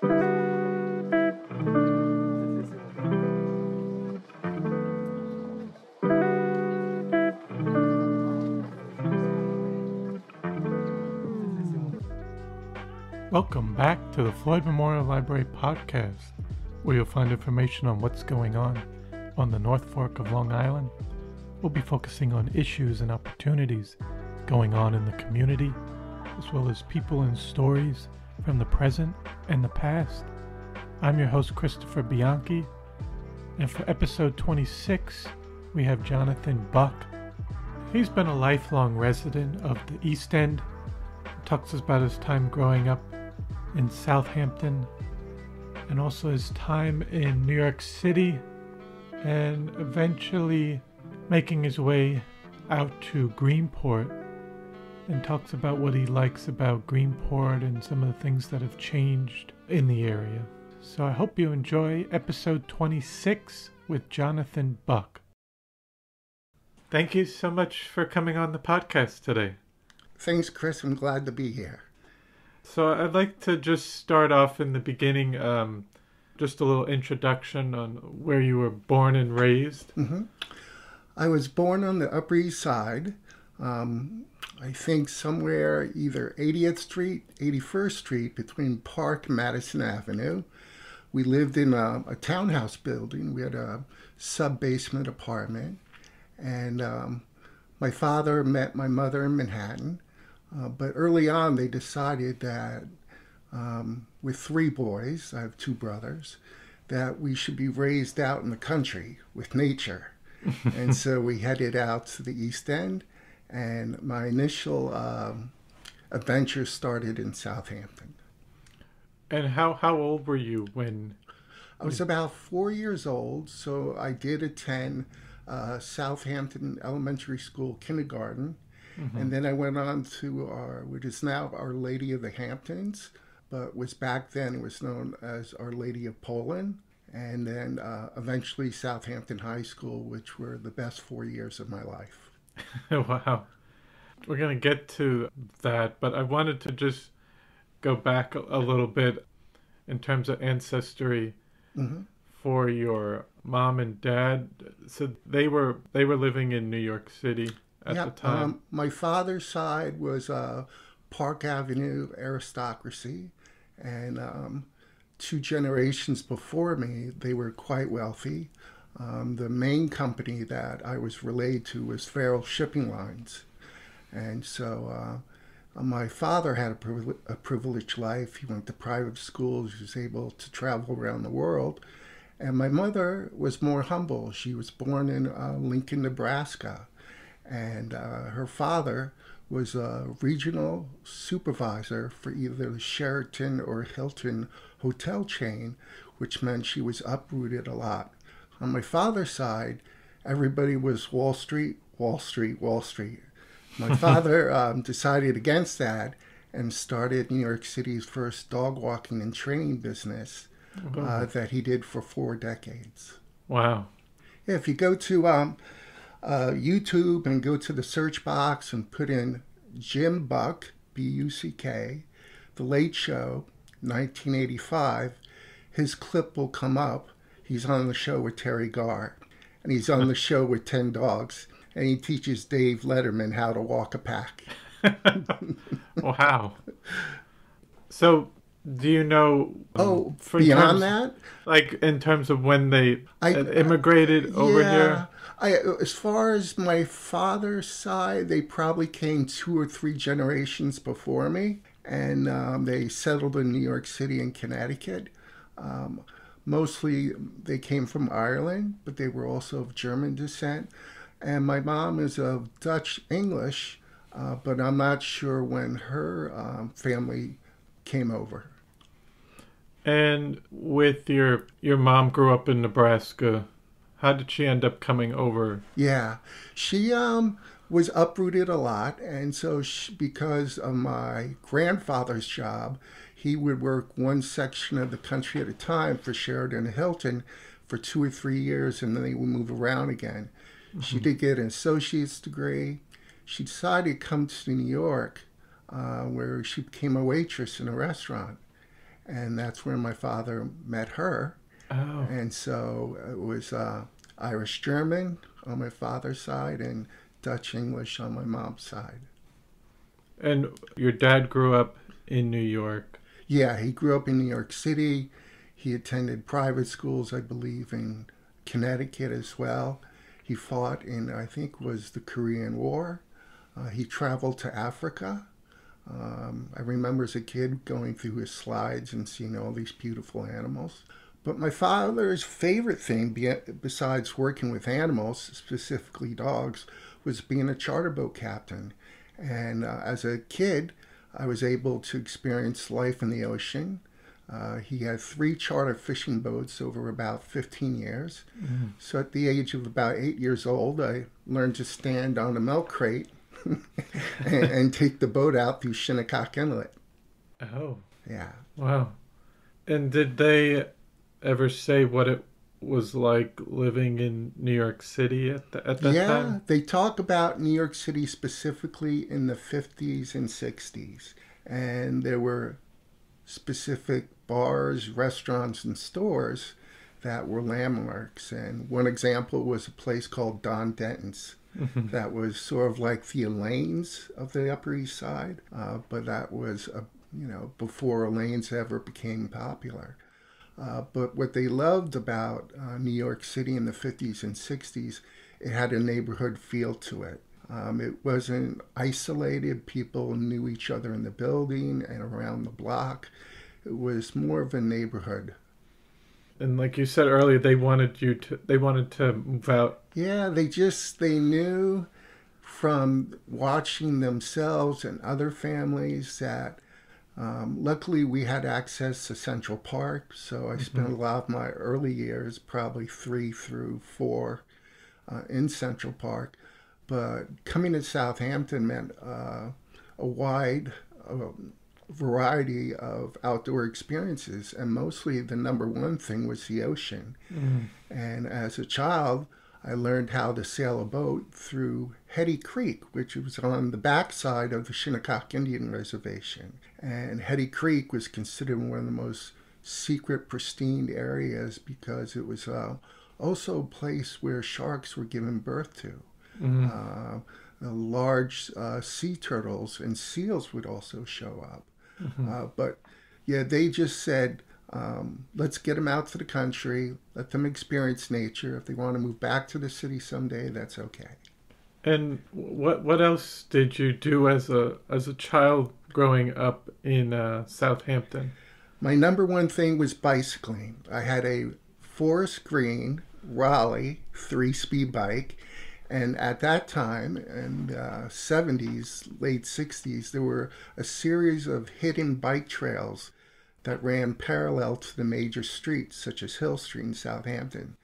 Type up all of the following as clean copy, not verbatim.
Welcome back to the Floyd Memorial Library podcast, where you'll find information on what's going on the North Fork of Long Island. We'll be focusing on issues and opportunities going on in the community, as well as people and stories from the present and the past. I'm your host, Christopher Bianchi, and for episode 26, we have Jonathan Buck. He's been a lifelong resident of the East End. Talks about his time growing up in Southampton, and also his time in New York City, and eventually making his way out to Greenport, and talks about what he likes about Greenport and some of the things that have changed in the area. So I hope you enjoy episode 26 with Jonathan Buck. Thank you so much for coming on the podcast today. Thanks, Chris. I'm glad to be here. So I'd like to just start off in the beginning, just a little introduction on where you were born and raised. Mm-hmm. I was born on the Upper East Side, I think somewhere either 80th Street, 81st Street, between Park and Madison Avenue. We lived in a townhouse building. We had a sub-basement apartment. And my father met my mother in Manhattan. But early on, they decided that with three boys, I have two brothers, that we should be raised out in the country with nature. And so we headed out to the East End, and my initial adventure started in Southampton. And how old were you when? I was about 4 years old, so I did attend Southampton Elementary School kindergarten. Mm-hmm. And then I went on to which is now Our Lady of the Hamptons, but was back then, it was known as Our Lady of Poland. And then eventually Southampton High School, which were the best 4 years of my life. Wow. We're going to get to that, but I wanted to just go back a little bit in terms of ancestry. Mm-hmm. For your mom and dad. So they were living in New York City at the time. My father's side was Park Avenue aristocracy, and 2 generations before me, they were quite wealthy. The main company that I was relayed to was Farrell Shipping Lines, and so my father had a privileged life. He went to private schools. He was able to travel around the world. And my mother was more humble. She was born in Lincoln, Nebraska. And her father was a regional supervisor for either the Sheraton or Hilton hotel chain, which meant she was uprooted a lot. On my father's side, everybody was Wall Street, Wall Street, Wall Street. My father decided against that and started New York City's first dog walking and training business. That he did for 4 decades. Wow. Yeah, if you go to YouTube and go to the search box and put in Jim Buck, B-U-C-K, The Late Show, 1985, his clip will come up. He's on the show with Terry Garr, and he's on the show with 10 dogs, and he teaches Dave Letterman how to walk a pack. Wow. So, do you know? Beyond that, like in terms of when they immigrated over here. As far as my father's side, they probably came 2 or 3 generations before me, and they settled in New York City and Connecticut. Mostly, they came from Ireland, but they were also of German descent. And my mom is of Dutch English, but I'm not sure when her family came over. And with your mom grew up in Nebraska, how did she end up coming over? Yeah, she was uprooted a lot, and so because of my grandfather's job, he would work one section of the country at a time for Sheraton and Hilton for 2 or 3 years, and then they would move around again. Mm-hmm. She did get an associate's degree. She decided to come to New York, where she became a waitress in a restaurant. and that's where my father met her. Oh. And so it was Irish German on my father's side and Dutch English on my mom's side. And your dad grew up in New York. Yeah, he grew up in New York City. He attended private schools, I believe, in Connecticut as well. He fought in, I think, was the Korean War. He traveled to Africa. I remember as a kid going through his slides and seeing all these beautiful animals. But my father's favorite thing, besides working with animals, specifically dogs, was being a charter boat captain. And as a kid, I was able to experience life in the ocean. He had 3 charter fishing boats over about 15 years. Mm. So at the age of about 8 years old, I learned to stand on a milk crate and take the boat out through Shinnecock Inlet. Oh. Yeah. Wow. And did they ever say what it was like living in New York City at that time? Yeah, they talk about New York City specifically in the 50s and 60s. And there were specific bars, restaurants, and stores that were landmarks. And one example was a place called Don Denton's. Mm-hmm. That was sort of like the Elaine's of the Upper East Side, but that was before Elaine's ever became popular. But what they loved about New York City in the 50s and 60s, it had a neighborhood feel to it. It wasn't isolated. People knew each other in the building and around the block. It was more of a neighborhood. And like you said earlier, they wanted to move out. Yeah, they knew from watching themselves and other families that luckily we had access to Central Park. So I spent a lot of my early years, probably 3 through 4, in Central Park. But coming to Southampton meant a wide variety of outdoor experiences, and mostly the number one thing was the ocean. Mm. And as a child, I learned how to sail a boat through Hetty Creek, which was on the backside of the Shinnecock Indian Reservation. And Hetty Creek was considered one of the most secret, pristine areas because it was also a place where sharks were given birth to. Mm. Large sea turtles and seals would also show up. Mm-hmm. But yeah, they just said, let's get them out to the country, let them experience nature. If they want to move back to the city someday, that's okay. And what else did you do as a child growing up in Southampton? My number one thing was bicycling. I had a forest green Raleigh 3-speed bike. And at that time, in the 70s, late 60s, there were a series of hidden bike trails that ran parallel to the major streets, such as Hill Street in Southampton.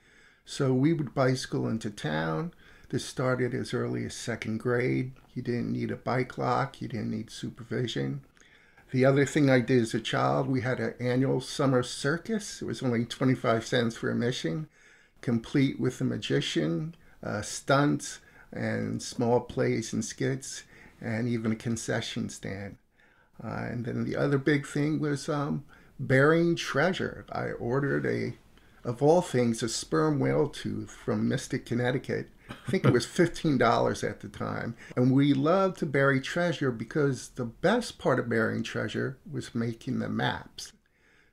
So we would bicycle into town. This started as early as 2nd grade. You didn't need a bike lock. You didn't need supervision. The other thing I did as a child, we had an annual summer circus. It was only 25 cents for admission, complete with a magician, stunts and small plays and skits, and even a concession stand. And then the other big thing was burying treasure. I ordered of all things, a sperm whale tooth from Mystic, Connecticut. I think it was $15 at the time. And we loved to bury treasure because the best part of burying treasure was making the maps.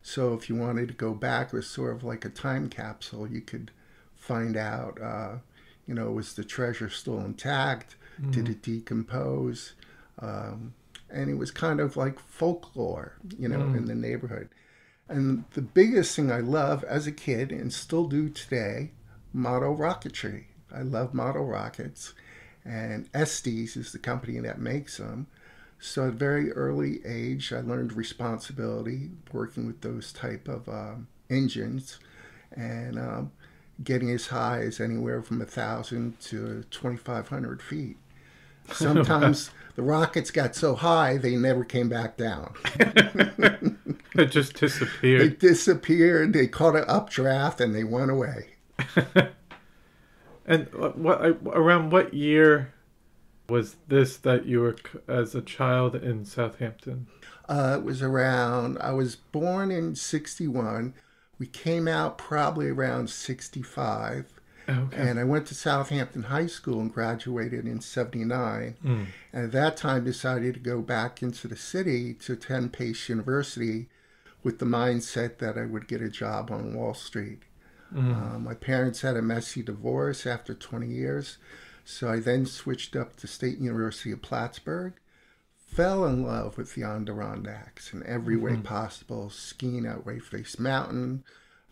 So if you wanted to go back, it was sort of like a time capsule. You could find out was the treasure still intact? Mm-hmm. Did it decompose? And it was kind of like folklore, in the neighborhood. And the biggest thing I love as a kid, and still do today, model rocketry. I love model rockets. And Estes is the company that makes them. So at a very early age, I learned responsibility working with those type of engines. And getting as high as anywhere from 1,000 to 2,500 feet. Sometimes the rockets got so high, they never came back down. It just disappeared. They disappeared. They caught an updraft and they went away. And around what year was this that you were as a child in Southampton? It was around, I was born in 61. We came out probably around 65. Okay. And I went to Southampton High School and graduated in 79. And at that time decided to go back into the city to attend Pace University with the mindset that I would get a job on Wall Street. My parents had a messy divorce after 20 years. So I then switched up to State University of Plattsburgh, fell in love with the Adirondacks in every way possible, skiing at Whiteface Mountain,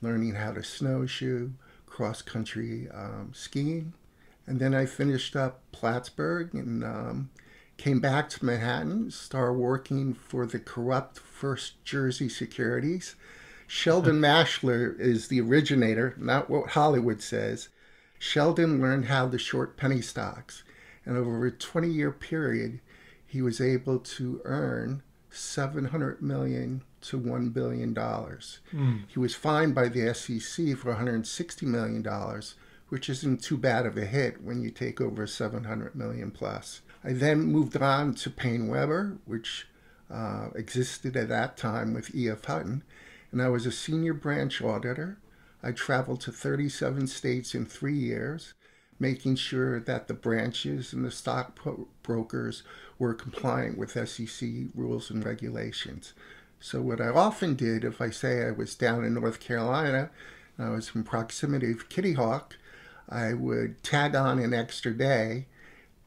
learning how to snowshoe, cross-country skiing. And then I finished up Plattsburgh and came back to Manhattan, started working for the corrupt First Jersey Securities. Sheldon Mashler is the originator, not what Hollywood says. Sheldon learned how to short penny stocks, and over a 20-year period, he was able to earn $700 million to $1 billion. He was fined by the SEC for $160 million, which isn't too bad of a hit when you take over $700 million plus. I then moved on to Payne Weber, which existed at that time with E.F. Hutton, and I was a senior branch auditor. I traveled to 37 states in 3 years, making sure that the branches and the stock brokers were compliant with SEC rules and regulations. So what I often did, if I say I was down in North Carolina, and I was in proximity of Kitty Hawk, I would tag on an extra day,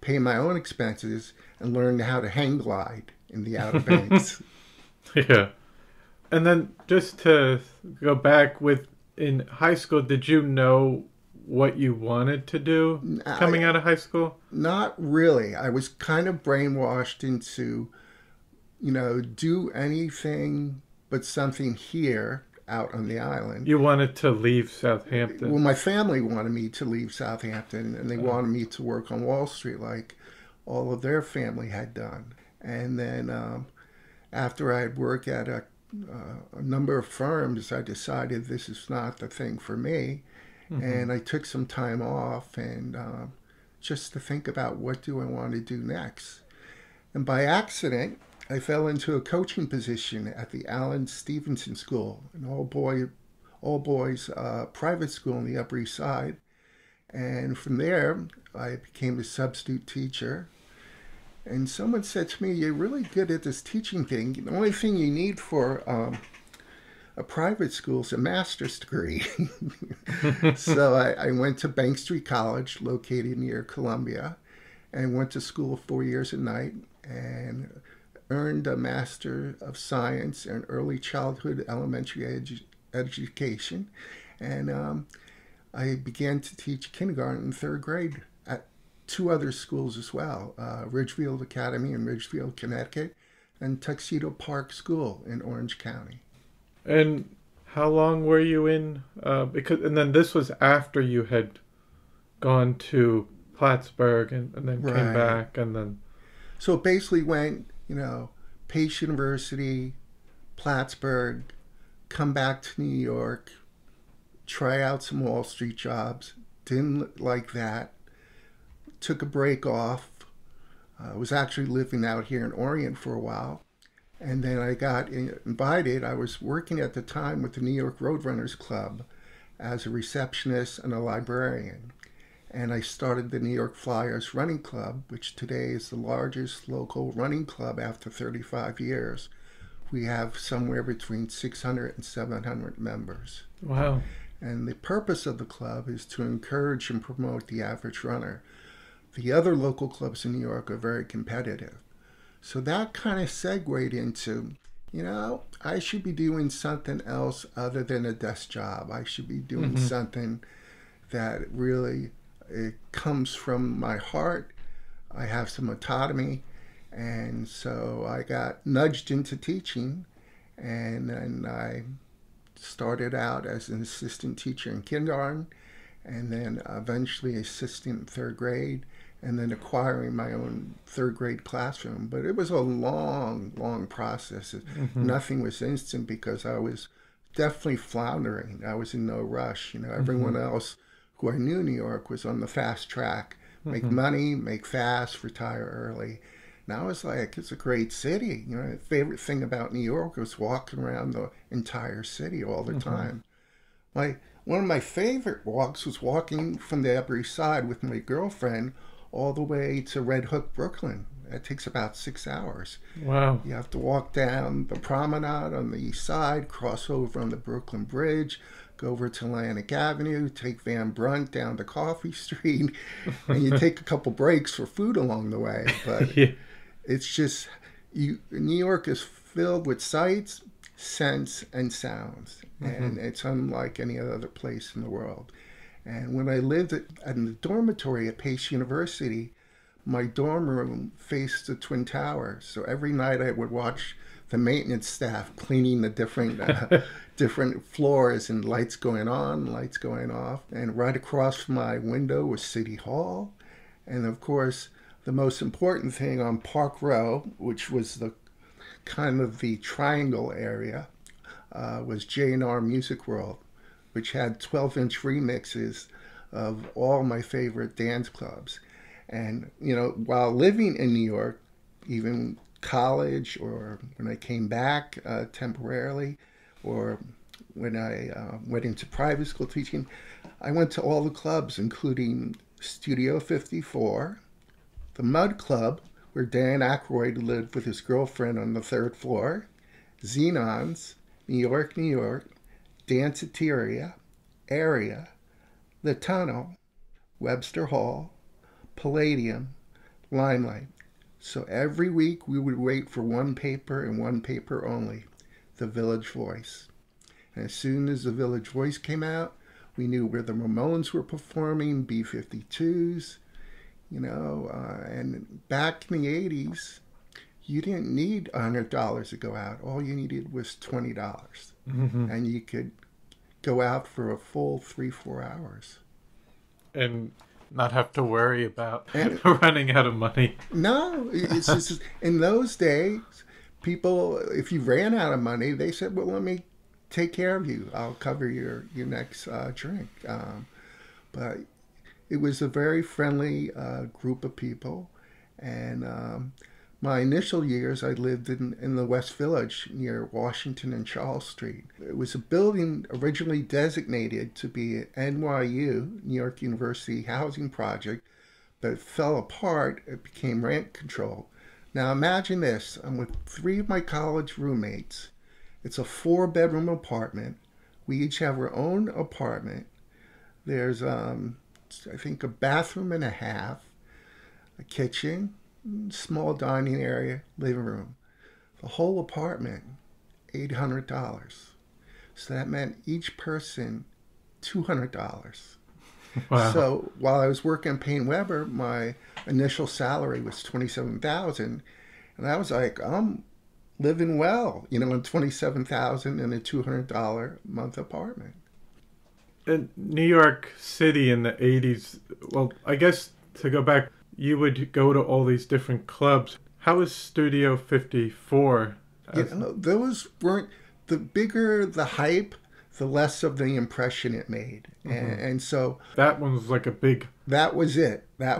pay my own expenses, and learn how to hang glide in the Outer Banks. Yeah. And then just to go back in high school, did you know what you wanted to do coming out of high school? Not really. I was kind of brainwashed into, do anything but something here out on the island. You wanted to leave Southampton. Well, my family wanted me to leave Southampton, and they wanted me to work on Wall Street like all of their family had done. And then after I had worked at a number of firms, I decided this is not the thing for me. And I took some time off and just to think about what do I want to do next. And by accident, I fell into a coaching position at the Allen Stevenson School, an all boys private school on the Upper East Side. And from there, I became a substitute teacher. And someone said to me, "You're really good at this teaching thing. The only thing you need for a private school is a master's degree." So I went to Bank Street College, located near Columbia, and went to school 4 years a night and earned a Master of Science in Early Childhood Elementary Education. And I began to teach kindergarten and third grade at 2 other schools as well, Ridgefield Academy in Ridgefield, Connecticut, and Tuxedo Park School in Orange County. And how long were you in? And then this was after you had gone to Plattsburgh and then came back, and then. So it basically went, Pace University, Plattsburgh, come back to New York, try out some Wall Street jobs. Didn't like that. Took a break off. Was actually living out here in Orient for a while. And then I got invited. I was working at the time with the New York Roadrunners Club as a receptionist and a librarian. And I started the New York Flyers Running Club, which today is the largest local running club after 35 years. We have somewhere between 600 and 700 members. Wow. And the purpose of the club is to encourage and promote the average runner. The other local clubs in New York are very competitive. So that kind of segued into, I should be doing something else other than a desk job. I should be doing something that really it comes from my heart. I have some autonomy. And so I got nudged into teaching. And then I started out as an assistant teacher in kindergarten, and then eventually assistant in third grade, and then acquiring my own third grade classroom. But it was a long, long process. Nothing was instant because I was definitely floundering. I was in no rush. Everyone else who I knew in New York was on the fast track. Make money, make fast, retire early. And I was like, it's a great city. You know, the favorite thing about New York was walking around the entire city all the time. One of my favorite walks was walking from the Upper East Side with my girlfriend all the way to Red Hook, Brooklyn. It takes about 6 hours. Wow. You have to walk down the promenade on the east side, cross over on the Brooklyn Bridge, go over to Atlantic Avenue, take Van Brunt down to Coffee Street, and you take a couple breaks for food along the way. But Yeah. it's just, New York is filled with sights, scents, and sounds. And it's unlike any other place in the world. And when I lived in the dormitory at Pace University, my dorm room faced the Twin Towers. So every night I would watch the maintenance staff cleaning the different floors, and lights going on, lights going off. And right across from my window was City Hall. And of course, the most important thing on Park Row, which was the kind of the triangle area, was J&R Music World, which had 12-inch remixes of all my favorite dance clubs. And, you know, while living in New York, even college or when I came back temporarily, or when I went into private school teaching, I went to all the clubs, including Studio 54, the Mud Club, where Dan Aykroyd lived with his girlfriend on the third floor, Xenons, New York, New York, Danceteria, Area, The Tunnel, Webster Hall, Palladium, Limelight. So every week we would wait for one paper and one paper only, The Village Voice. And as soon as The Village Voice came out, we knew where the Ramones were performing, B-52s, you know, and back in the 80s, you didn't need $100 to go out. All you needed was $20. And you could go out for a full 3-4 hours. And not have to worry about running out of money. No, it's just, in those days, people, if you ran out of money, they said, well, let me take care of you. I'll cover your next drink. But it was a very friendly group of people. And my initial years, I lived in the West Village near Washington and Charles Street. It was a building originally designated to be an NYU, New York University housing project, but it fell apart. It became rent controlled. Now imagine this. I'm with 3 of my college roommates. It's a 4-bedroom apartment. We each have our own apartment. There's, I think, a bathroom and a half, a kitchen, small dining area, living room. The whole apartment, $800. So that meant each person $200. Wow. So while I was working at Payne Weber, my initial salary was $27,000, and I was like, I'm living well, you know, on $27,000 in a $200 a month apartment. In New York City in the 80s, well, I guess to go back, you would go to all these different clubs. How was Studio 54? You know, those weren't, the bigger the hype, the less of the impression it made. And so that one was like a big... That was it. That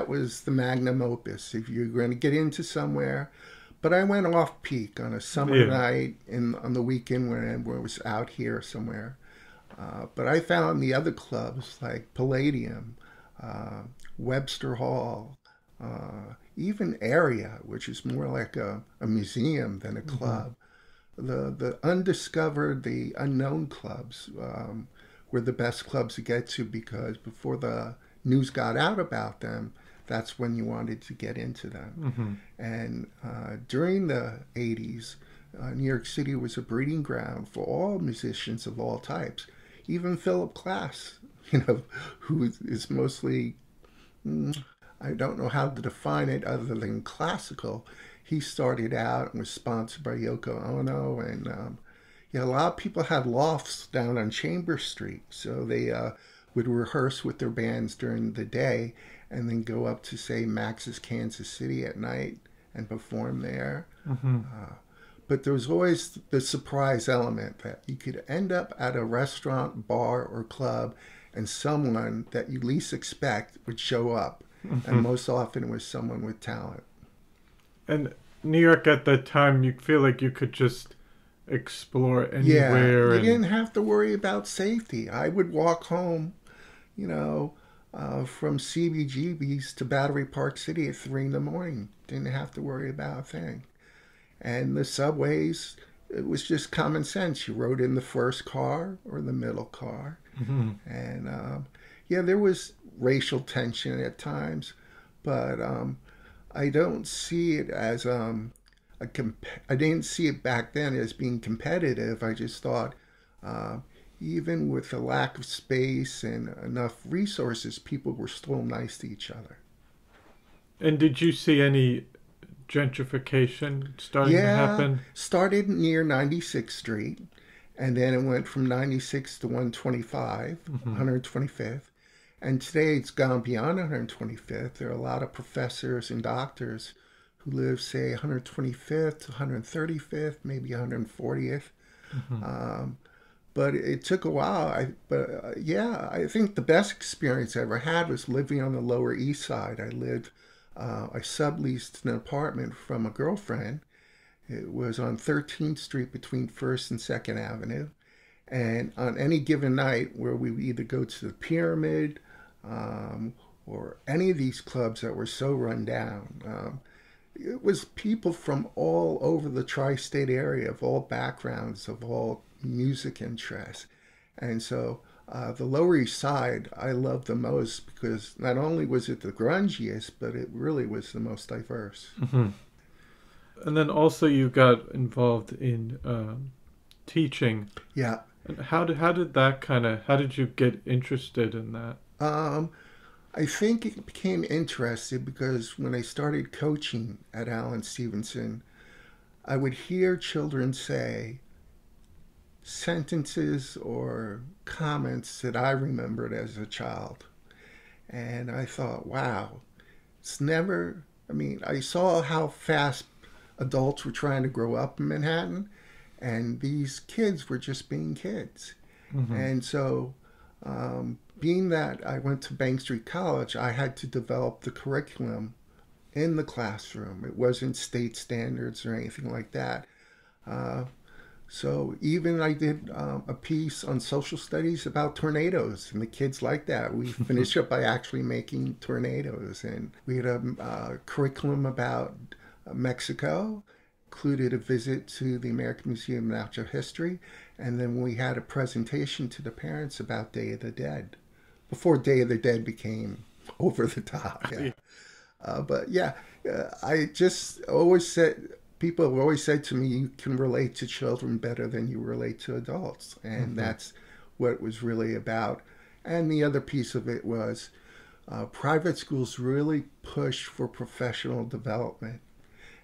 was the magnum opus. If you're going to get into somewhere. But I went off peak on a summer night on the weekend when I was out here somewhere. But I found the other clubs like Palladium, Webster Hall, even Area, which is more like a museum than a club. The undiscovered, the unknown clubs were the best clubs to get to, because before the news got out about them, that's when you wanted to get into them. And during the 80s, New York City was a breeding ground for all musicians of all types. Even Philip Glass, you know, who is mostly, I don't know how to define it other than classical. He started out and was sponsored by Yoko Ono. And a lot of people had lofts down on Chambers Street. So they would rehearse with their bands during the day and then go up to, say, Max's Kansas City at night and perform there. But there was always the surprise element that you could end up at a restaurant, bar, or club, and someone that you least expect would show up. And most often it was someone with talent. And New York at that time, you feel like you could just explore Yeah, anywhere you and didn't have to worry about safety. I would walk home, you know, from CBGB's to Battery Park City at 3 in the morning. Didn't have to worry about a thing. And the subways, it was just common sense. You rode in the first car or the middle car. Mhm. And yeah, there was racial tension at times, but I don't see it as I didn't see it back then as being competitive. I just thought, uh, even with the lack of space and enough resources, people were still nice to each other. And did you see any gentrification starting to Yeah, happen? started near 96th Street, and then it went from 96th to 125, Hmm. 125th. And today it's gone beyond 125th. There are a lot of professors and doctors who live, say, 125th to 135th, maybe 140th. Hmm. Um, but it took a while. Yeah, I think the best experience I ever had was living on the Lower East Side. I subleased an apartment from a girlfriend. It was on 13th Street between First and Second Avenue. And on any given night, where we would either go to the Pyramid, um, or any of these clubs that were so run down, it was people from all over the tri-state area, of all backgrounds, of all music interests. And so the Lower East Side I loved the most because not only was it the grungiest, but it really was the most diverse. Hmm. And then also you got involved in teaching. Yeah. And how did that how did you get interested in that? Um, I think it became interested because when I started coaching at Allen Stevenson, I would hear children say sentences or comments that I remembered as a child. And I thought, wow, it's never, I mean, I saw how fast adults were trying to grow up in Manhattan, and these kids were just being kids. Hmm. And so, being that I went to Bank Street College, I had to develop the curriculum in the classroom. It wasn't state standards or anything like that. Uh, so even I did a piece on social studies about tornadoes, and the kids liked that. We finished up by actually making tornadoes, and we had a curriculum about Mexico, included a visit to the American Museum of Natural History, and then we had a presentation to the parents about Day of the Dead, before Day of the Dead became over the top. Yeah. Yeah. But yeah, I just always said, people have always said to me, you can relate to children better than you relate to adults. And Hmm. that's what it was really about. And the other piece of it was private schools really push for professional development.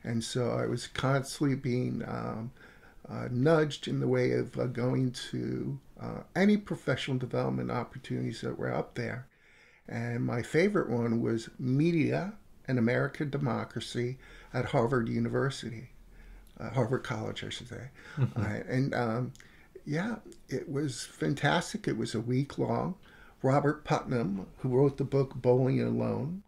And so I was constantly being nudged in the way of going to any professional development opportunities that were up there. And my favorite one was Media and American Democracy at Harvard University, Harvard College, I should say. Hmm. And yeah, it was fantastic. It was a week long. Robert Putnam, who wrote the book Bowling Alone,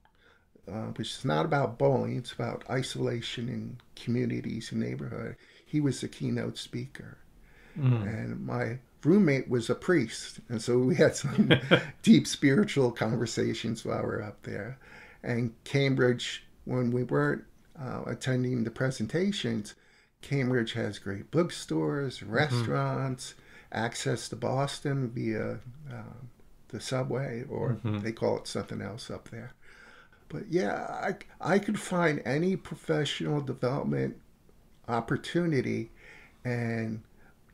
which is not about bowling, it's about isolation in communities and neighborhood. He was the keynote speaker. Mm. And my roommate was a priest. And so we had some deep spiritual conversations while we were up there. And Cambridge, when we weren't attending the presentations, Cambridge has great bookstores, Hmm. restaurants, access to Boston via the subway, or Hmm. they call it something else up there. But yeah, I could find any professional development opportunity, and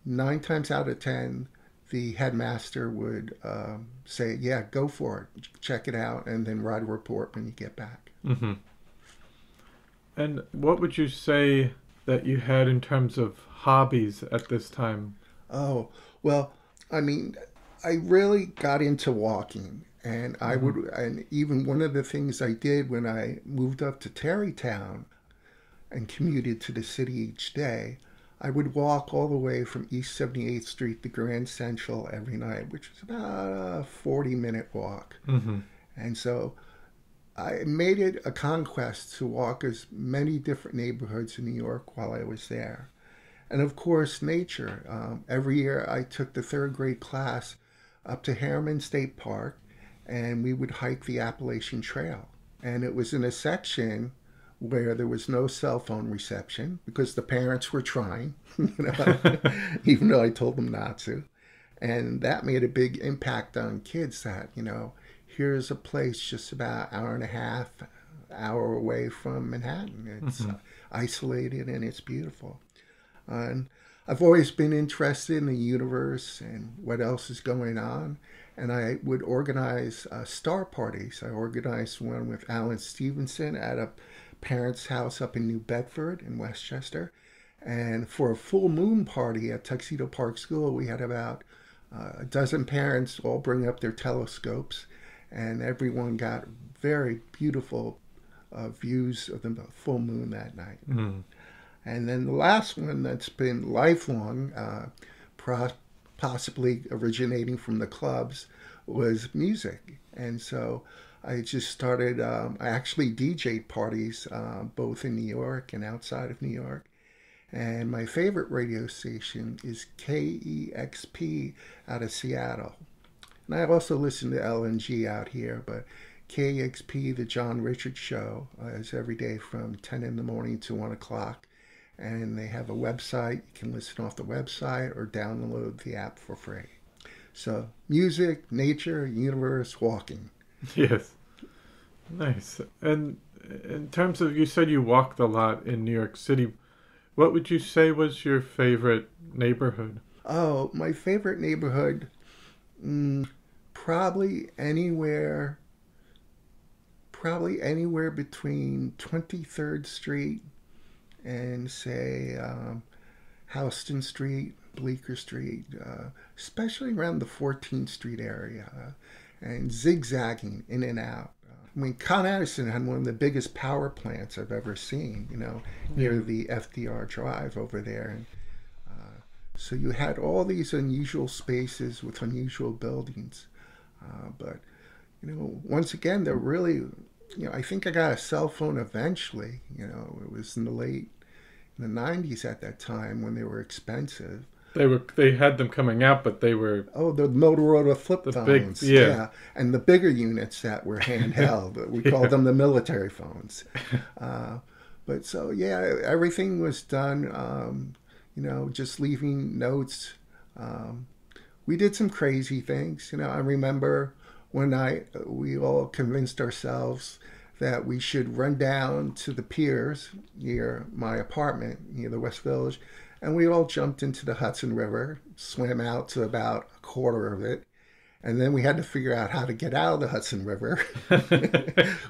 9 times out of 10, the headmaster would say, yeah, go for it, check it out, and then write a report when you get back. Hmm. And what would you say that you had in terms of hobbies at this time? Oh, well, I mean, I really got into walking. And Hmm. and even one of the things I did when I moved up to Tarrytown and commuted to the city each day, I would walk all the way from East 78th Street to Grand Central every night, which was about a 40-minute walk. Hmm. And so I made it a conquest to walk as many different neighborhoods in New York while I was there. And of course, nature. Every year I took the third grade class up to Harriman State Park, and we would hike the Appalachian Trail. And it was in a section where there was no cell phone reception because the parents were trying, even though I told them not to. And that made a big impact on kids that, here's a place just about an hour and a half, hour away from Manhattan. It's isolated and it's beautiful. And I've always been interested in the universe and what else is going on. And I would organize star parties. I organized one with Alan Stevenson at a parents' house up in New Bedford in Westchester. And for a full moon party at Tuxedo Park School, we had about a dozen parents all bring up their telescopes. And everyone got very beautiful views of the full moon that night. And then the last one that's been lifelong, possibly originating from the clubs, was music. And so I just started, I actually DJ'd parties both in New York and outside of New York. And my favorite radio station is KEXP out of Seattle. And I also listen to LNG out here, but KEXP, the John Richards Show, is every day from 10 in the morning to 1 o'clock. And they have a website. You can listen off the website or download the app for free. So music, nature, universe, walking. Yes. Nice. And in terms of, you said you walked a lot in New York City. What would you say was your favorite neighborhood? Oh, my favorite neighborhood, probably anywhere between 23rd Street and say Houston Street, Bleecker Street, especially around the 14th Street area, and zigzagging in and out. I mean, Con Edison had one of the biggest power plants I've ever seen, near the FDR Drive over there. And so you had all these unusual spaces with unusual buildings. But, once again, they're really, I think I got a cell phone eventually. It was in the 90s at that time when they were expensive. They had them coming out, but they were... Oh, the Motorola flip phones. Big, yeah. And the bigger units that were handheld. We called them the military phones. But so, yeah, everything was done, just leaving notes. We did some crazy things. I remember one night we all convinced ourselves that we should run down to the piers near my apartment, near the West Village, and we all jumped into the Hudson River, swam out to about a quarter of it, and then we had to figure out how to get out of the Hudson River,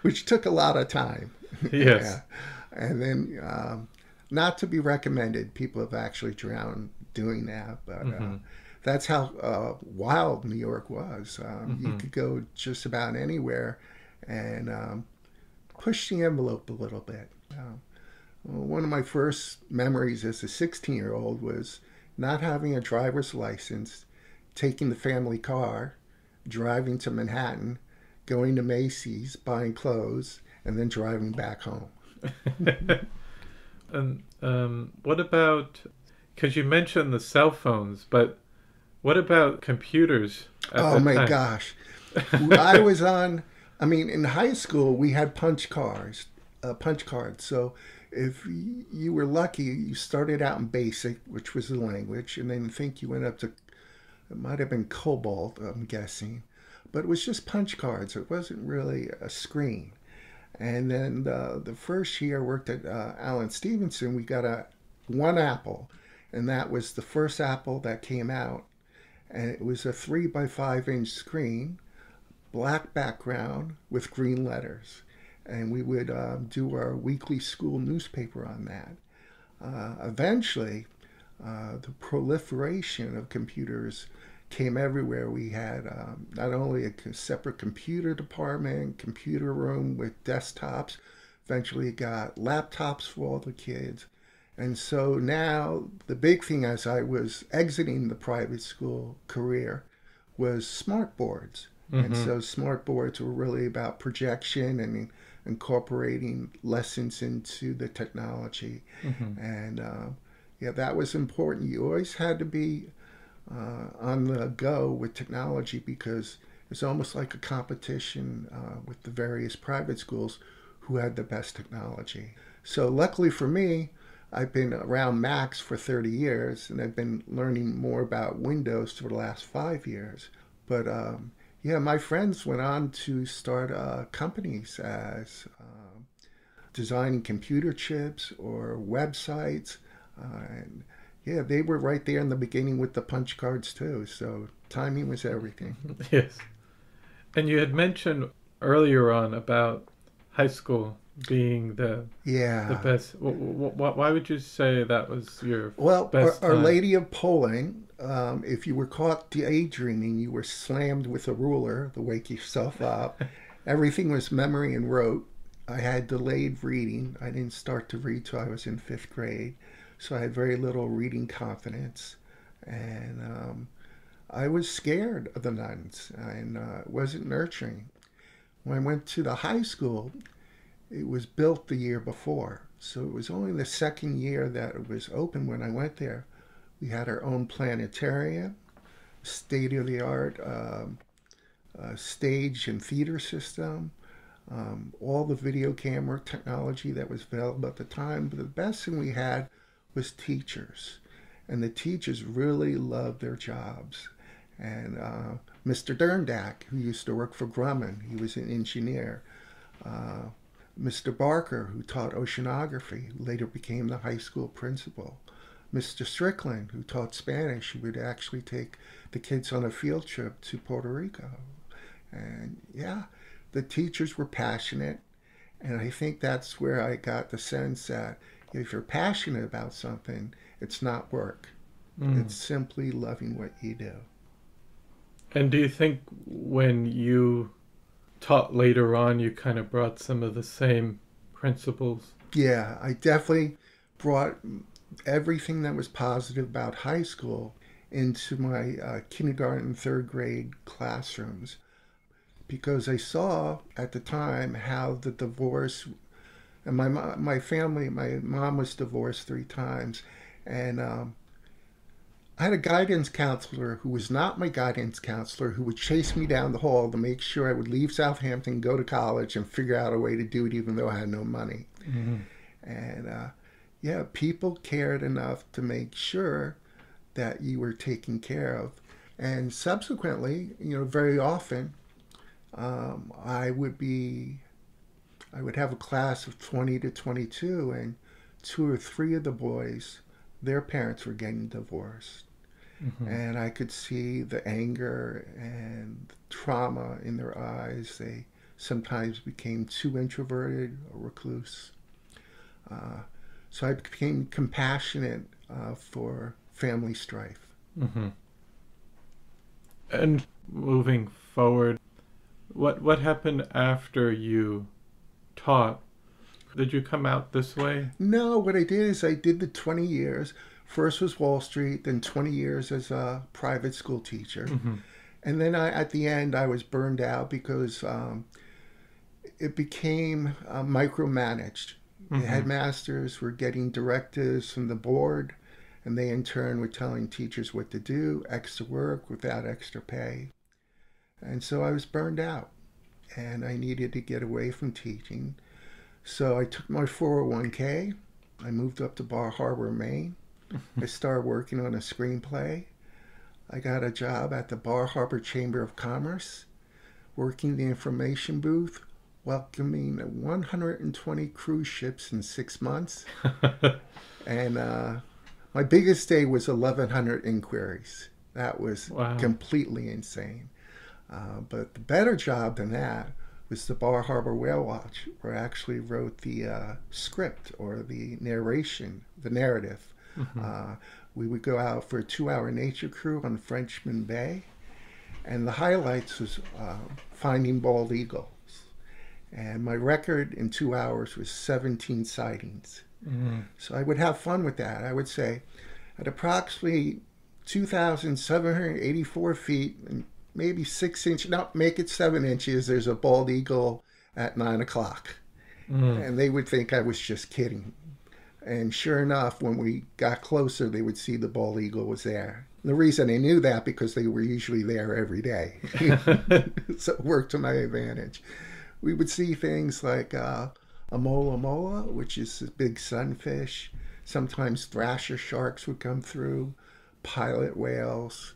which took a lot of time. Yes. Yeah. And then, not to be recommended, people have actually drowned doing that, but that's how wild New York was. You could go just about anywhere and push the envelope a little bit. One of my first memories as a 16-year-old was not having a driver's license, taking the family car, driving to Manhattan, going to Macy's, buying clothes, and then driving back home. And what about, because you mentioned the cell phones, but what about computers at Oh that my time? gosh. In high school, we had punch cards. So if you were lucky, you started out in BASIC, which was the language, and then I think you went up to, it might have been Cobalt, I'm guessing. But it was just punch cards. It wasn't really a screen. And then the first year I worked at Alan Stevenson, we got one Apple, and that was the first Apple that came out. And it was a 3x5-inch screen, black background with green letters. And we would do our weekly school newspaper on that. Eventually, the proliferation of computers came everywhere. We had not only a separate computer department, computer room with desktops, eventually got laptops for all the kids. And so now the big thing as I was exiting the private school career was smart boards. And so smart boards were really about projection and incorporating lessons into the technology. And yeah, that was important. You always had to be on the go with technology because it's almost like a competition with the various private schools who had the best technology. So luckily for me, I've been around Macs for 30 years and I've been learning more about Windows for the last 5 years. But yeah, my friends went on to start companies as designing computer chips or websites. And yeah, they were right there in the beginning with the punch cards too. So timing was everything. Yes. And you had mentioned earlier on about high school being the best. Why would you say that was your best Our time? Lady of Polling, if you were caught daydreaming, you were slammed with a ruler to wake yourself up. Everything was memory and rote. I had delayed reading. I didn't start to read till I was in 5th grade. So I had very little reading confidence. And I was scared of the nuns, and it wasn't nurturing. When I went to the high school, it was built the year before. So it was only the second year that it was open when I went there. We had our own planetarium, state-of-the-art stage and theater system, all the video camera technology that was available at the time. But the best thing we had was teachers. And the teachers really loved their jobs. And Mr. Derndak, who used to work for Grumman, he was an engineer. Mr. Barker, who taught oceanography, who later became the high school principal. Mr. Strickland, who taught Spanish, who would actually take the kids on a field trip to Puerto Rico. And yeah, the teachers were passionate. And I think that's where I got the sense that if you're passionate about something, it's not work. It's simply loving what you do. And do you think when you taught later on, you kind of brought some of the same principles? Yeah, I definitely brought everything that was positive about high school into my kindergarten and 3rd grade classrooms, because I saw at the time how the divorce, and my family, my mom was divorced 3 times, and I had a guidance counselor who was not my guidance counselor, who would chase me down the hall to make sure I would leave Southampton, go to college, and figure out a way to do it even though I had no money. And yeah, people cared enough to make sure that you were taken care of. And subsequently, very often, I would have a class of 20 to 22, and 2 or 3 of the boys, their parents were getting divorced. And I could see the anger and the trauma in their eyes. They sometimes became too introverted or recluse. So I became compassionate for family strife. And moving forward, what happened after you taught? Did you come out this way? No, what I did is I did the 20 years. First was Wall Street, then 20 years as a private school teacher. And then at the end, I was burned out because it became micromanaged. The headmasters were getting directives from the board, and they in turn were telling teachers what to do, extra work without extra pay. And so I was burned out, and I needed to get away from teaching. So I took my 401k. I moved up to Bar Harbor, Maine. I started working on a screenplay. I got a job at the Bar Harbor Chamber of Commerce, working the information booth, welcoming 120 cruise ships in 6 months. And my biggest day was 1,100 inquiries. That was completely insane. But the better job than that was the Bar Harbor Whale Watch, where I actually wrote the script or the narration, the narrative. We would go out for a 2-hour nature cruise on Frenchman Bay, and the highlights was finding bald eagles. And my record in 2 hours was 17 sightings. So I would have fun with that. I would say at approximately 2,784 feet and maybe 6 inch, no, make it 7 inches. There's a bald eagle at 9 o'clock. And they would think I was just kidding. And sure enough, when we got closer, they would see the bald eagle was there. The reason they knew that because they were usually there every day. So it worked to my advantage. We would see things like a mola mola, which is a big sunfish. Sometimes thrasher sharks would come through, pilot whales,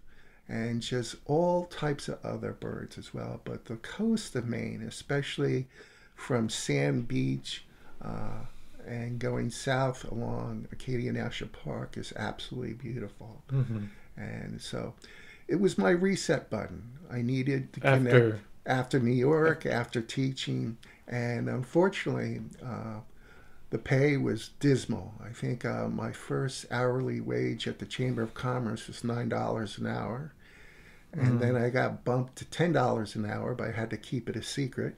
and just all types of other birds as well. But the coast of Maine, especially from Sand Beach and going south along Acadia National Park, is absolutely beautiful. And so it was my reset button. I needed to connect after New York, after teaching. And unfortunately, the pay was dismal. I think my first hourly wage at the Chamber of Commerce was $9 an hour. And then I got bumped to $10 an hour, but I had to keep it a secret.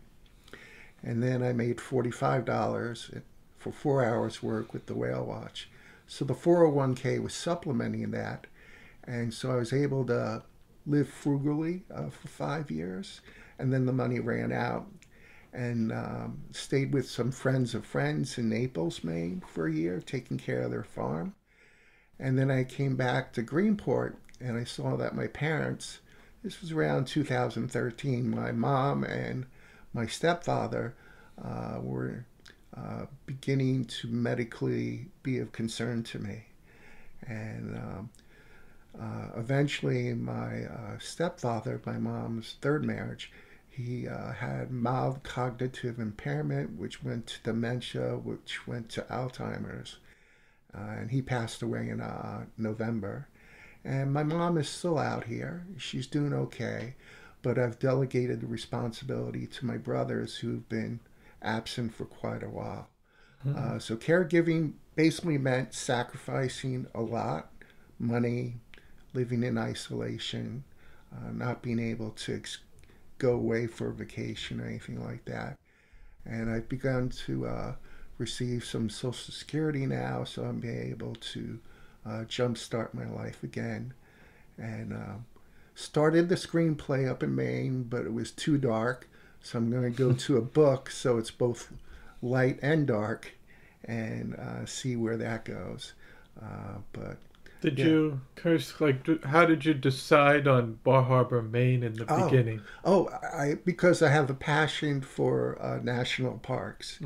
And then I made $45 for 4 hours work with the whale watch. So the 401k was supplementing that. And so I was able to live frugally for 5 years. And then the money ran out. And stayed with some friends of friends in Naples, Maine for a year, taking care of their farm. And then I came back to Greenport, and I saw that my parents, this was around 2013, my mom and my stepfather were beginning to medically be of concern to me. And eventually my stepfather, my mom's third marriage, he had mild cognitive impairment, which went to dementia, which went to Alzheimer's. And he passed away in November. And my mom is still out here. She's doing okay. But I've delegated the responsibility to my brothers who've been absent for quite a while. So caregiving basically meant sacrificing a lot, money, living in isolation, not being able to go away for vacation or anything like that. And I've begun to receive some Social Security now, so I'm being able to jumpstart my life again. And started the screenplay up in Maine, but it was too dark, so I'm going to go to a book, so it's both light and dark, and see where that goes. But did you how did you decide on Bar Harbor, Maine in the beginning? Because I have a passion for national parks.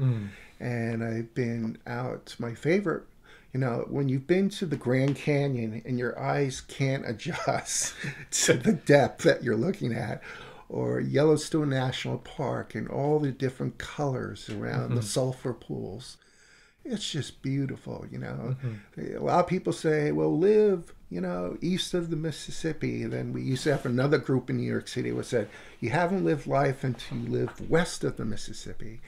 And I've been out. My favorite, when you've been to the Grand Canyon and your eyes can't adjust to the depth that you're looking at, or Yellowstone National Park and all the different colors around the sulfur pools. It's just beautiful, A lot of people say, well, live, east of the Mississippi. And then we used to have another group in New York City who said, you haven't lived life until you live west of the Mississippi.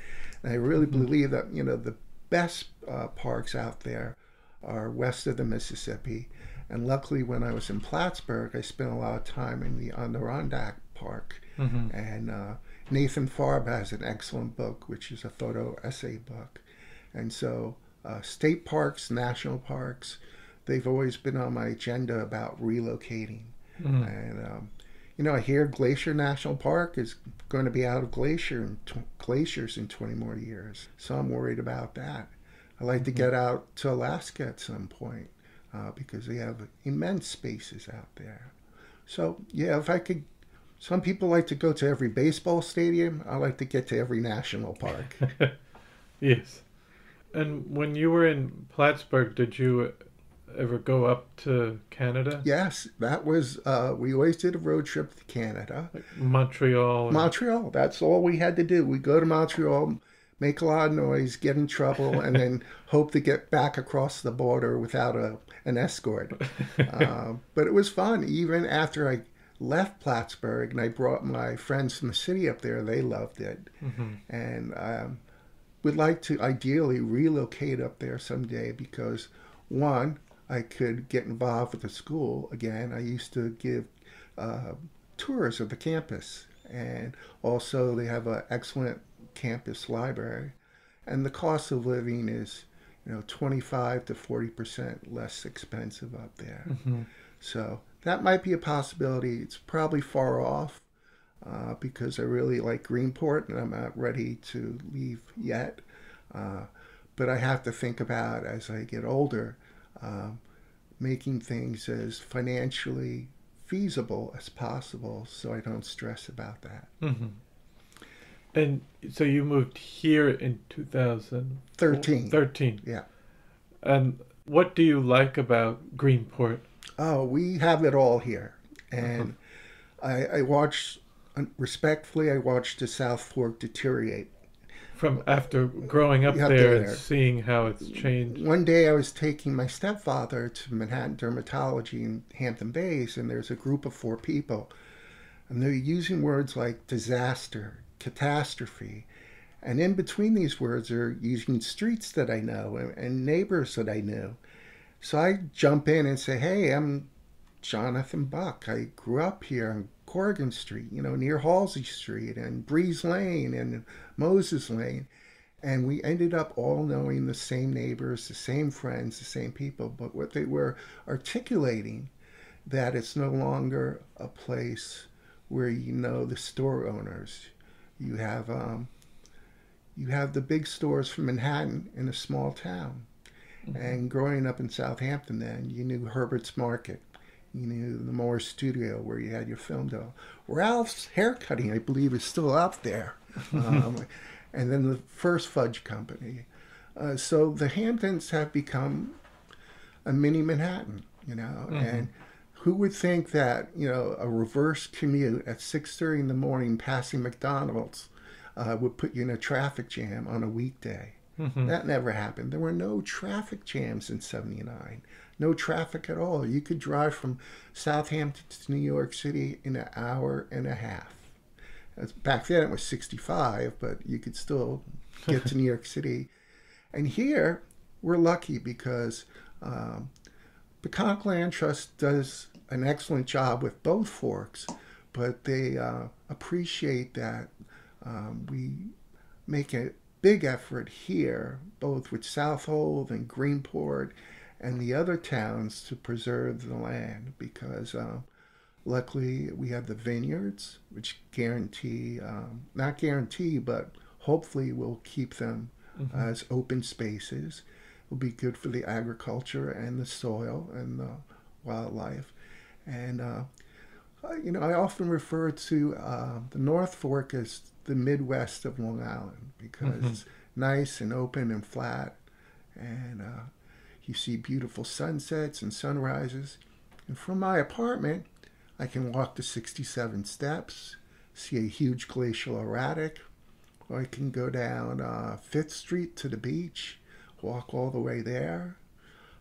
And I really believe that, the best parks out there are west of the Mississippi. And luckily, when I was in Plattsburgh, I spent a lot of time in the Adirondack Park. And Nathan Farb has an excellent book, which is a photo essay book. And so state parks, national parks, they've always been on my agenda about relocating. And, I hear Glacier National Park is going to be out of glaciers in 20 more years. So I'm worried about that. I'd like to get out to Alaska at some point because they have immense spaces out there. So, yeah, if I could, some people like to go to every baseball stadium. I like to get to every national park. Yes. And when you were in Plattsburgh, did you ever go up to Canada? Yes, that was, we always did a road trip to Canada. Like Montreal? Montreal, that's all we had to do. We go to Montreal, make a lot of noise, get in trouble, and then hope to get back across the border without an escort. But it was fun. Even after I left Plattsburgh and I brought my friends from the city up there, they loved it. And would like to ideally relocate up there someday because, one, I could get involved with the school again. I used to give tours of the campus, and also they have an excellent campus library, and the cost of living is 25 to 40% less expensive up there. So that might be a possibility. It's probably far off because I really like Greenport and I'm not ready to leave yet. But I have to think about as I get older, making things as financially feasible as possible so I don't stress about that. Mm-hmm. And so you moved here in 13. 2013. Yeah. And what do you like about Greenport? Oh, we have it all here. And I watched, respectfully, I watched the South Fork deteriorate. From after growing up there and seeing how it's changed. One day I was taking my stepfather to Manhattan Dermatology in Hampton Bays, and there's a group of 4 people. And they're using words like disaster, catastrophe. And in between these words are using streets that I know and neighbors that I knew. So I jump in and say, hey, I'm Jonathan Buck. I grew up here on Corrigan Street, near Halsey Street and Breeze Lane and Moses Lane. And we ended up all knowing the same neighbors, the same friends, the same people. But what they were articulating, that it's no longer a place where you know the store owners. You have the big stores from Manhattan in a small town. Mm-hmm. And growing up in Southampton then, you knew Herbert's Market. You knew the Moore Studio where you had your film doll. Ralph's Haircutting, I believe, is still out there. And then the First Fudge Company. So the Hamptons have become a mini Manhattan, Mm-hmm. And who would think that, a reverse commute at 6:30 in the morning passing McDonald's would put you in a traffic jam on a weekday? Mm-hmm. That never happened. There were no traffic jams in 79. No traffic at all. You could drive from Southampton to New York City in an hour and a half. Back then it was 65, but you could still get to New York City. And here, we're lucky because the Conic Land Trust does an excellent job with both forks, but they appreciate that we make a big effort here, both with Southold and Greenport and the other towns, to preserve the land because luckily we have the vineyards, which not guarantee, but hopefully will keep them as open spaces. It'll be good for the agriculture and the soil and the wildlife. And, I often refer to the North Fork as the Midwest of Long Island because it's nice and open and flat. And you see beautiful sunsets and sunrises. And from my apartment, I can walk the 67 steps, see a huge glacial erratic, or I can go down 5th Street to the beach, walk all the way there,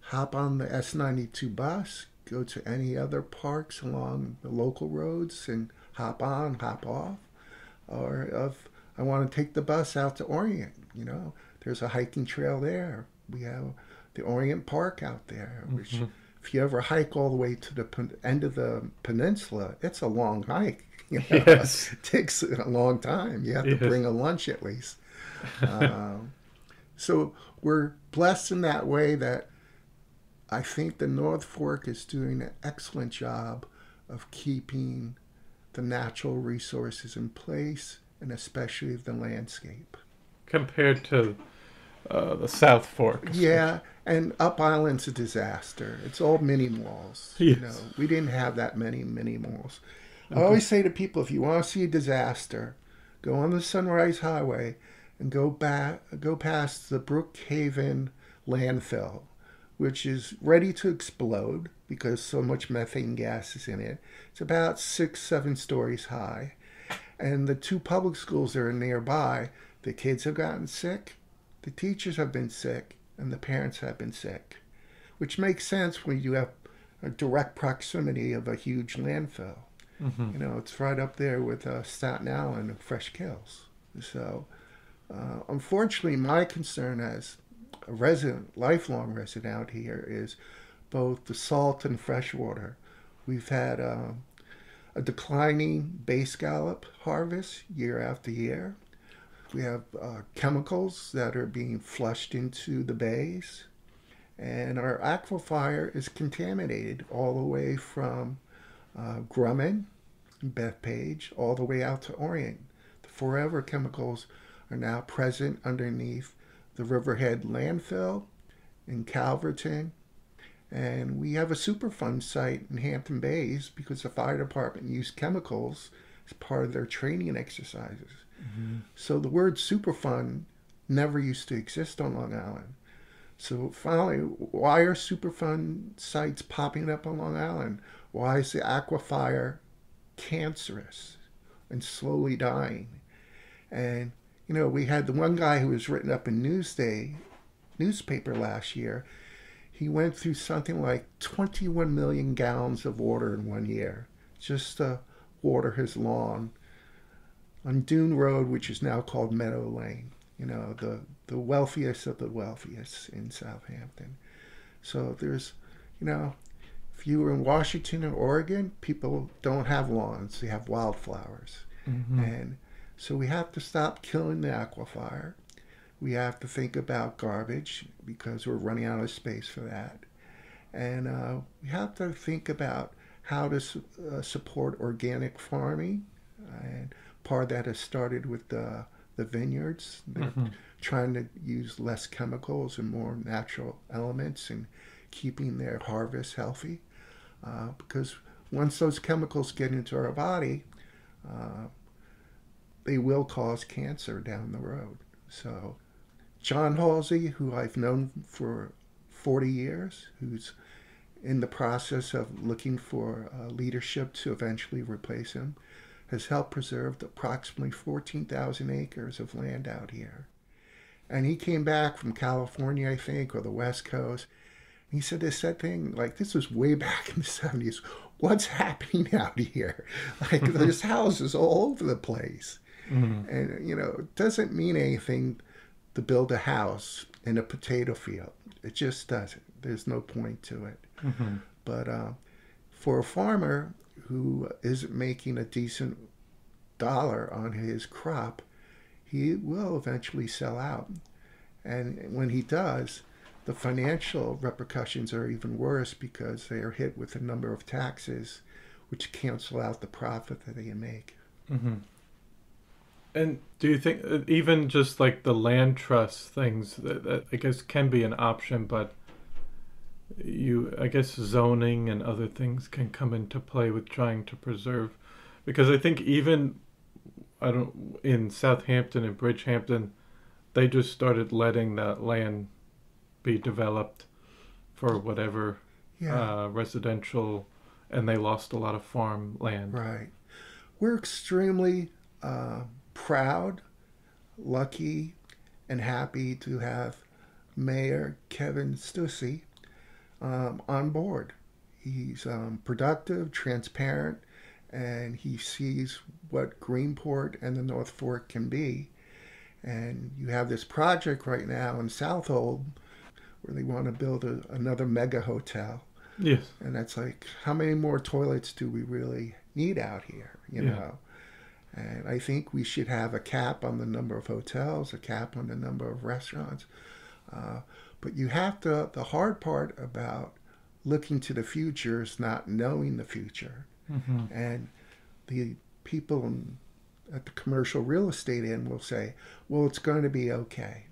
hop on the S92 bus, go to any other parks along the local roads and hop on, hop off. Or if I want to take the bus out to Orient, there's a hiking trail there. We have the Orient Park out there, which if you ever hike all the way to the end of the peninsula, it's a long hike. Yes. It takes a long time. You have to bring a lunch at least. So we're blessed in that way that I think the North Fork is doing an excellent job of keeping the natural resources in place, and especially the landscape. Compared to the South Fork. Yeah, and Up Island's a disaster. It's all mini malls. Yes. We didn't have that many mini malls. I always say to people, if you want to see a disaster, go on the Sunrise Highway and go past the Brookhaven landfill, which is ready to explode because so much methane gas is in it. It's about 6-7 stories high. And the 2 public schools that are nearby, the kids have gotten sick, the teachers have been sick, and the parents have been sick, which makes sense when you have a direct proximity of a huge landfill. It's right up there with Staten Island and Fresh Kills. So, unfortunately, my concern as a lifelong resident out here is both the salt and fresh water. We've had a declining bay scallop harvest year after year. We have chemicals that are being flushed into the bays. And our aquifer is contaminated all the way from Grumman, Bethpage, all the way out to Orient. The forever chemicals are now present underneath the Riverhead landfill in Calverton. And we have a Superfund site in Hampton Bays because the fire department used chemicals as part of their training exercises. Mm-hmm. So the word Superfund never used to exist on Long Island. So finally, why are Superfund sites popping up on Long Island? Why is the aquifer cancerous and slowly dying? And, we had the one guy who was written up in Newsday newspaper last year. He went through something like 21 million gallons of water in 1 year just to water his lawn on Dune Road, which is now called Meadow Lane. The wealthiest of the wealthiest in Southampton. So there's, if you were in Washington or Oregon, people don't have lawns. They have wildflowers. Mm-hmm. And so we have to stop killing the aquifer. We have to think about garbage because we're running out of space for that. And we have to think about how to support organic farming. And part of that has started with the vineyards. They're trying to use less chemicals and more natural elements and keeping their harvest healthy. Because once those chemicals get into our body, they will cause cancer down the road. So John Halsey, who I've known for 40 years, who's in the process of looking for leadership to eventually replace him, has helped preserve approximately 14,000 acres of land out here. And he came back from California, I think, or the West Coast. He said this thing, like, this was way back in the 70s. What's happening out here? Like, there's houses all over the place. Mm-hmm. And, it doesn't mean anything to build a house in a potato field. It just doesn't. There's no point to it. Mm-hmm. But for a farmer who isn't making a decent dollar on his crop, he will eventually sell out. And when he does, the financial repercussions are even worse because they are hit with a number of taxes which cancel out the profit that they make. Mm-hmm. And do you think even just like the land trust things that I guess can be an option, but I guess zoning and other things can come into play with trying to preserve, because I think even in Southampton and Bridgehampton, they just started letting that land be developed for whatever residential, and they lost a lot of farm land. Right. We're extremely proud, lucky, and happy to have Mayor Kevin Stussy on board. He's productive, transparent, and he sees what Greenport and the North Fork can be. And you have this project right now in Southold where they want to build another mega hotel. Yes. And that's like, how many more toilets do we really need out here, you know? And I think we should have a cap on the number of hotels, a cap on the number of restaurants. But you have to, the hard part about looking to the future is not knowing the future. Mm-hmm. And the people at the commercial real estate end will say, well, it's going to be okay.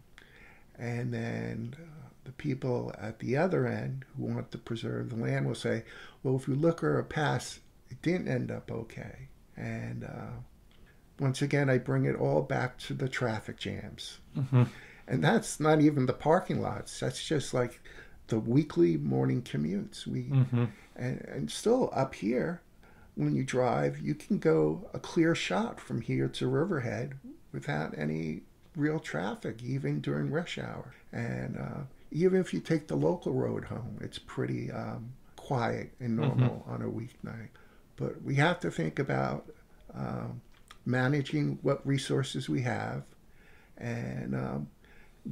And then the people at the other end who want to preserve the land will say, well, if you look at our past, it didn't end up okay. And once again, I bring it all back to the traffic jams. Mm-hmm. And that's not even the parking lots. That's just like the weekly morning commutes. And still up here, when you drive, you can go a clear shot from here to Riverhead without any real traffic, even during rush hour. And even if you take the local road home, it's pretty quiet and normal on a weeknight. But we have to think about managing what resources we have and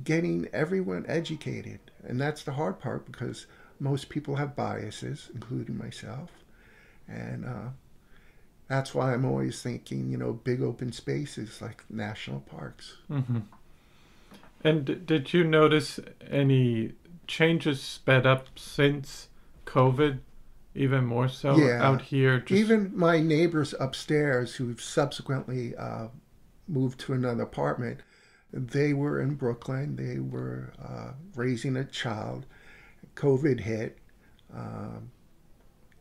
getting everyone educated. And that's the hard part because most people have biases, including myself. And that's why I'm always thinking, big open spaces like national parks. Mm-hmm. And did you notice any changes sped up since COVID even more so Yeah. out here. Just Even my neighbors upstairs who subsequently moved to another apartment, they were in Brooklyn. They were raising a child. COVID hit. Um,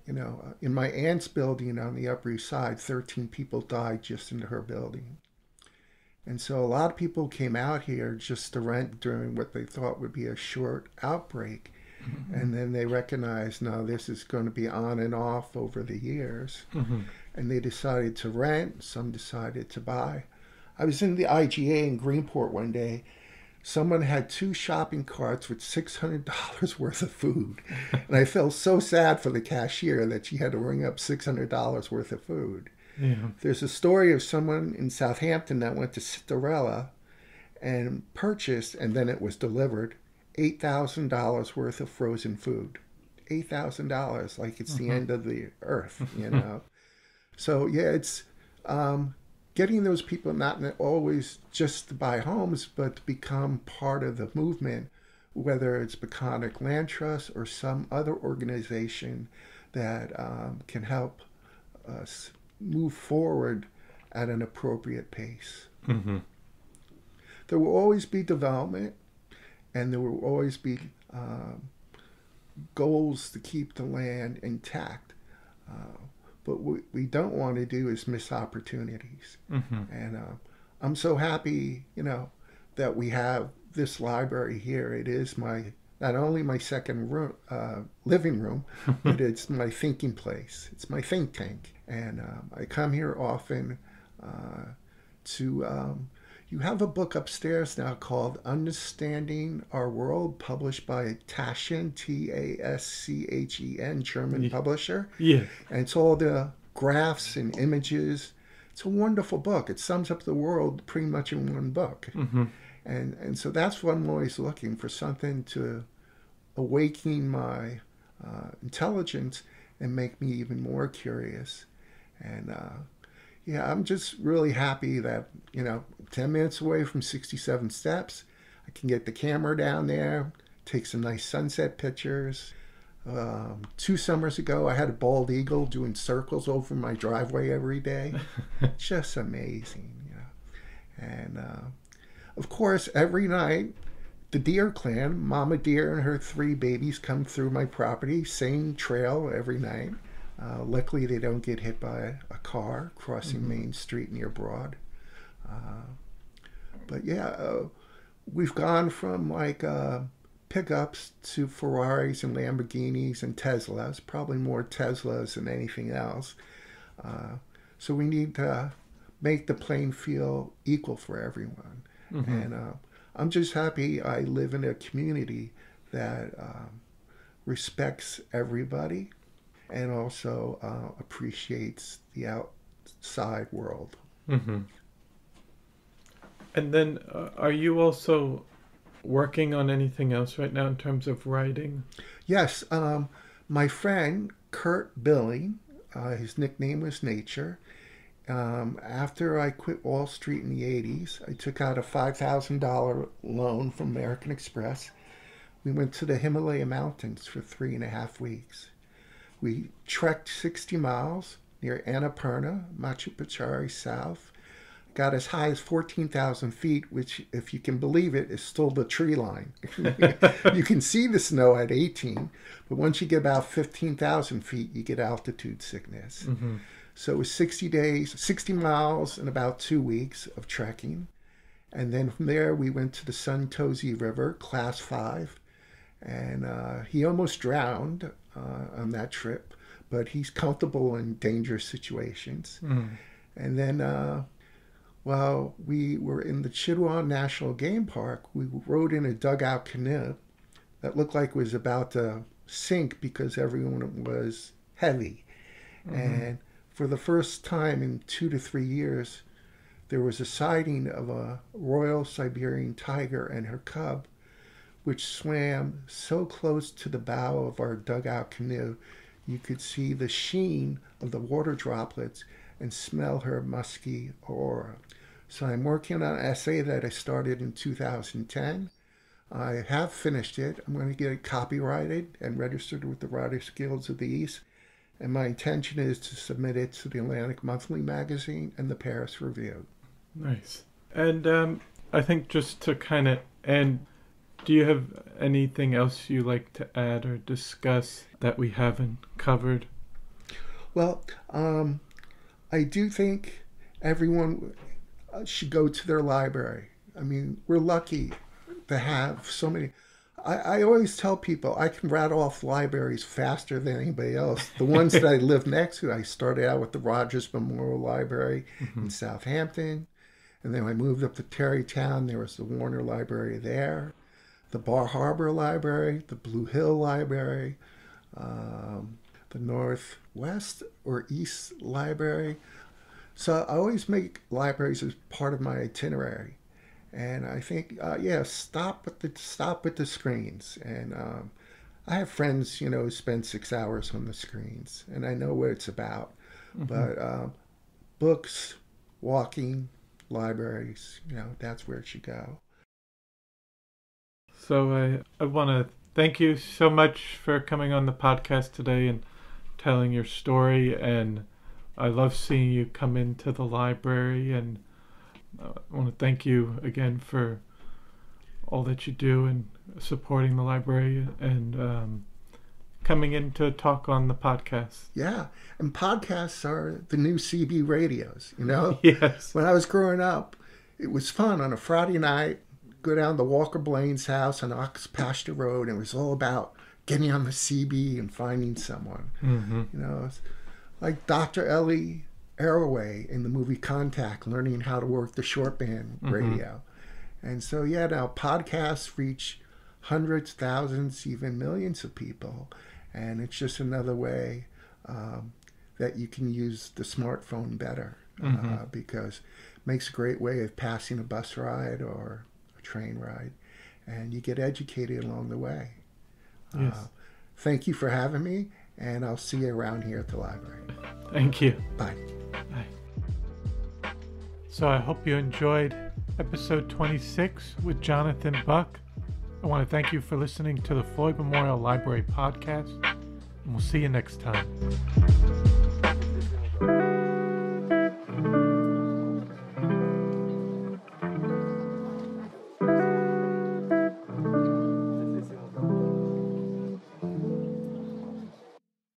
in my aunt's building on the Upper East Side, 13 people died just in her building. And so a lot of people came out here just to rent during what they thought would be a short outbreak. And then they recognized, no, this is going to be on and off over the years. And they decided to rent. Some decided to buy. I was in the IGA in Greenport one day. Someone had 2 shopping carts with $600 worth of food. And I felt so sad for the cashier that she had to ring up $600 worth of food. yeah. There's a story of someone in Southampton that went to Cinderella and purchased, and then it was delivered, $8,000 worth of frozen food. $8,000, like it's the end of the earth, So, yeah, it's getting those people not always just to buy homes, but to become part of the movement, whether it's Peconic Land Trust or some other organization that can help us move forward at an appropriate pace. There will always be development, and there will always be goals to keep the land intact. But what we don't want to do is miss opportunities. And I'm so happy, that we have this library here. It is not only my second room, living room, but it's my thinking place. It's my think tank. And I come here often to... you have a book upstairs now called Understanding Our World, published by Taschen, Taschen, German publisher. Yeah. And it's all the graphs and images. It's a wonderful book. It sums up the world pretty much in one book. And so that's what I'm always looking for, something to awaken my intelligence and make me even more curious. And yeah, I'm just really happy that, 10 minutes away from 67 Steps, I can get the camera down there, take some nice sunset pictures. 2 summers ago, I had a bald eagle doing circles over my driveway every day. Just amazing, And of course, every night, the deer clan, Mama Deer and her 3 babies, come through my property, same trail every night. Luckily, they don't get hit by a car crossing Main Street near Broad. But yeah, we've gone from like pickups to Ferraris and Lamborghinis and Teslas, probably more Teslas than anything else. So we need to make the playing field equal for everyone. And I'm just happy I live in a community that respects everybody and also appreciates the outside world. And then are you also working on anything else right now in terms of writing? Yes. My friend, Kurt Billing, his nickname was Nature. After I quit Wall Street in the 80s, I took out a $5,000 loan from American Express. We went to the Himalaya Mountains for 3.5 weeks. We trekked 60 miles near Annapurna, Machu Picchu South. Got as high as 14,000 feet, which, if you can believe it, is still the tree line. You can see the snow at 18, but once you get about 15,000 feet, you get altitude sickness. So it was 60 days, 60 miles in about 2 weeks of trekking. And then from there, we went to the Suntozi River, Class 5. And he almost drowned on that trip, but he's comfortable in dangerous situations. And then while we were in the Chitwan National Game Park, we rode in a dugout canoe that looked like it was about to sink because everyone was heavy. And for the first time in 2 to 3 years, there was a sighting of a Royal Siberian tiger and her cub, which swam so close to the bow of our dugout canoe, you could see the sheen of the water droplets and smell her musky aura. So I'm working on an essay that I started in 2010. I have finished it. I'm going to get it copyrighted and registered with the Writers Guilds of the East. And my intention is to submit it to the Atlantic Monthly magazine and the Paris Review. Nice. And I think just to kind of end, do you have anything else you like to add or discuss that we haven't covered? Well, I do think everyone should go to their library. I mean, we're lucky to have so many. I always tell people I can rattle off libraries faster than anybody else. The ones that I live next to, I started out with the Rogers Memorial Library in Southampton. And then I moved up to Terrytown. There was the Warner Library there, the Bar Harbor Library, the Blue Hill Library, the Northwest or East Library. So I always make libraries as part of my itinerary. And I think, stop with the screens. And I have friends, who spend 6 hours on the screens, and I know what it's about. But books, walking, libraries, that's where it should go. So I want to thank you so much for coming on the podcast today and telling your story. And I love seeing you come into the library, and I want to thank you again for all that you do and supporting the library and coming in to talk on the podcast. Yeah, and podcasts are the new CB radios, Yes. When I was growing up, it was fun on a Friday night, go down to Walker Blaine's house on Ox Pasture Road, and it was all about getting on the CB and finding someone. It's like Dr. Ellie Arroway in the movie Contact, learning how to work the short band radio. And so, now podcasts reach hundreds, thousands, even millions of people. And it's just another way that you can use the smartphone better because it makes a great way of passing a bus ride or a train ride. And you get educated along the way. Yes. Thank you for having me, and I'll see you around here at the library. Thank you. Bye. Bye. So I hope you enjoyed episode 26 with Jonathan Buck. I want to thank you for listening to the Floyd Memorial Library podcast, and we'll see you next time.